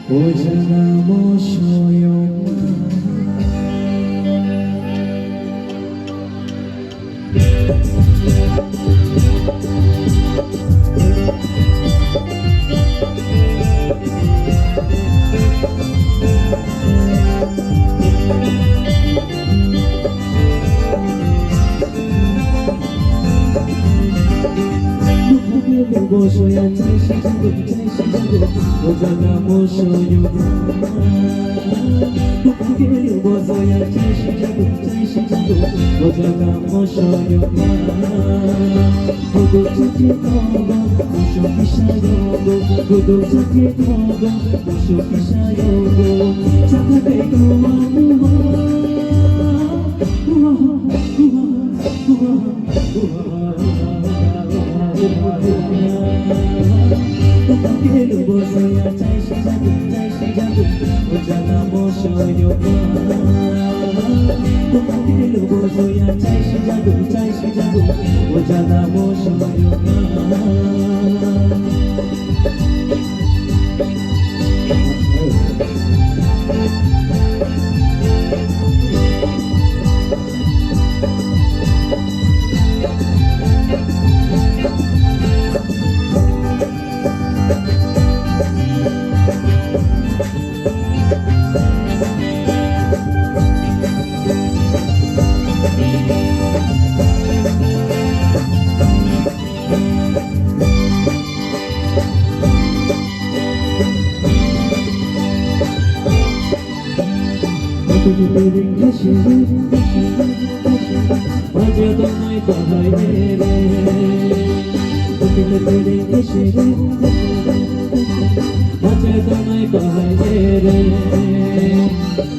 오잖아 모셔요 모셔야 잘 시작도 오잖아 모셔요 높게 벗어야 잘 시작도 오잖아 모셔요 구독 착해도가 모셔 피샤요 구독 착해도가 모셔 피샤요 착하게도 높게 벗어야 잘 시작도 오잖아 모셔요 높게 벗어야 잘 시작도 오잖아 모셔요 그들은 다시는 어제도 날 떠나이래 그들은 다시는 어제도 날 떠나이래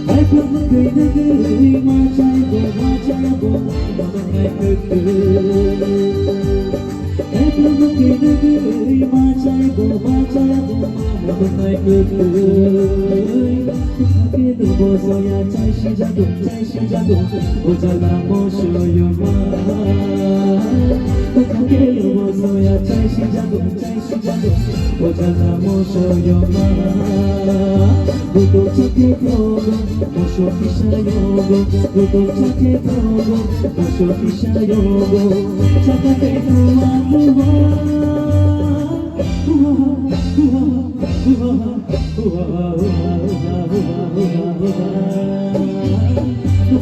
알고는 그들이 맞아고 너는 날 알고는 그들이 맞아고 너는 날 높게 벗어야 잘 시작도 오잖아 모셔요 높게 벗어야 잘 시작도 오잖아 모셔요 구독 착해도 모셔 피샤요 구독 착해도 모셔 피샤요 착하게도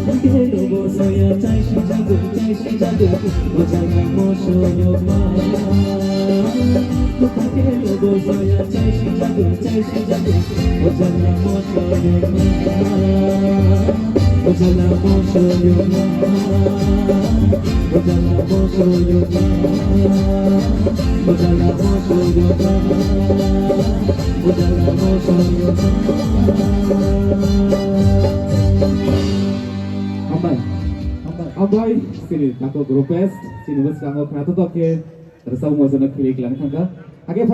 높게 벗어야 잘 시작도 오잖아 모셔요 높게 벗어야 잘 시작도 오잖아 모셔요 오잖아 모셔요 오잖아 모셔요 오잖아 모셔요 Ambai, sini nako grupes, sini bus kango kena tutok ke, terus mau sana kiri kelan kangga. Age